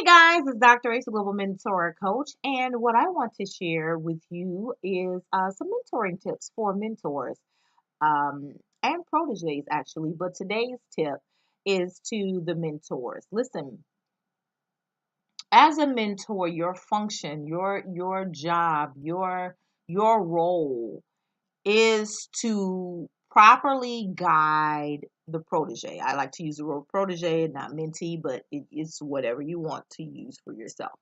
Hey guys, it's Dr. Ace, a Global Mentor Coach, and what I want to share with you is some mentoring tips for mentors and proteges, actually. But today's tip is to the mentors. Listen, as a mentor, your function, your job, your role is to properly guide the protege. I like to use the word protege, not mentee, but it's whatever you want to use for yourself.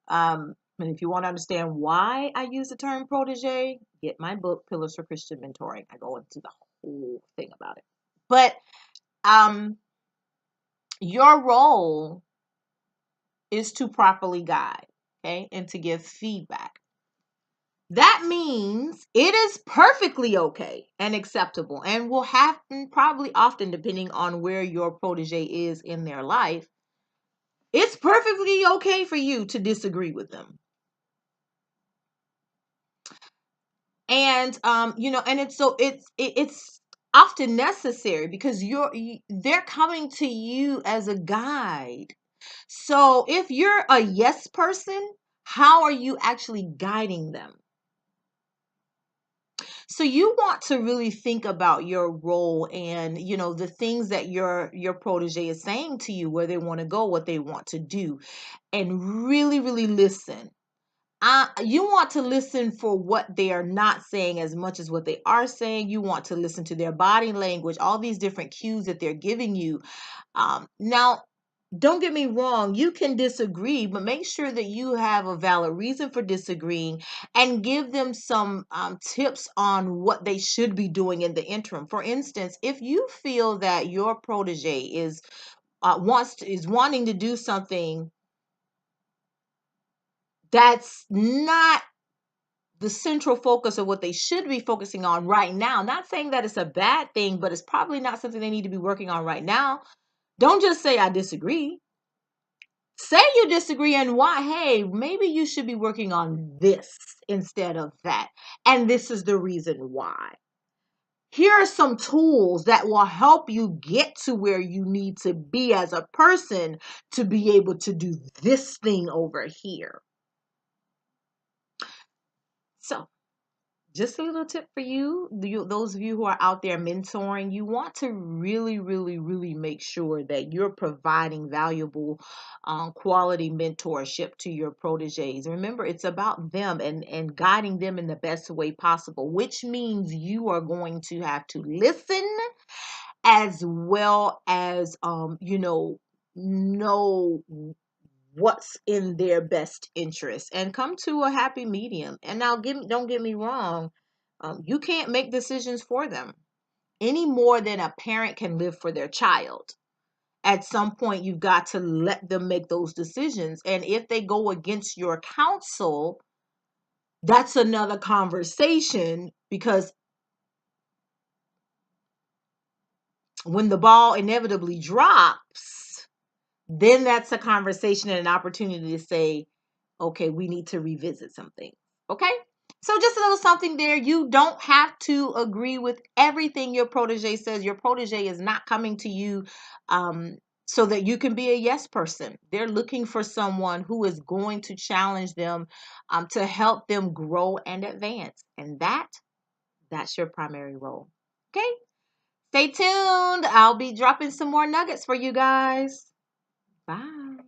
And if you want to understand why I use the term protege, get my book, Pillars for Christian Mentoring. I go into the whole thing about it. But um, your role is to properly guide, okay, and to give feedback. That means it is perfectly okay and acceptable and will happen probably often depending on where your protege is in their life. It's perfectly okay for you to disagree with them. And and it's often necessary because they're coming to you as a guide. So if you're a yes person, how are you actually guiding them? So you want to really think about your role and the things that your protege is saying to you, where they want to go, what they want to do, and really, really listen. You want to listen for what they are not saying as much as what they are saying. You want to listen to their body language, all these different cues that they're giving you. Now, don't get me wrong, you can disagree, but make sure that you have a valid reason for disagreeing and give them some tips on what they should be doing in the interim. For instance, if you feel that your protege is wanting to do something that's not the central focus of what they should be focusing on right now, not saying that it's a bad thing, but it's probably not something they need to be working on right now, don't just say I disagree. Say you disagree and why. Hey, maybe you should be working on this instead of that. And this is the reason why. Here are some tools that will help you get to where you need to be as a person to be able to do this thing over here. So, just a little tip for those of you who are out there mentoring. You want to really, really, really make sure that you're providing valuable quality mentorship to your proteges. Remember, it's about them and guiding them in the best way possible, which means you are going to have to listen as well as know what's in their best interest and come to a happy medium. And now, don't get me wrong, you can't make decisions for them any more than a parent can live for their child. At some point, you've got to let them make those decisions. And if they go against your counsel, that's another conversation, because when the ball inevitably drops, then that's a conversation and an opportunity to say, okay, we need to revisit something. Okay? So just a little something there. You don't have to agree with everything your protege says. Your protege is not coming to you so that you can be a yes person. They're looking for someone who is going to challenge them to help them grow and advance. And that's your primary role. Okay? Stay tuned. I'll be dropping some more nuggets for you guys. Bye.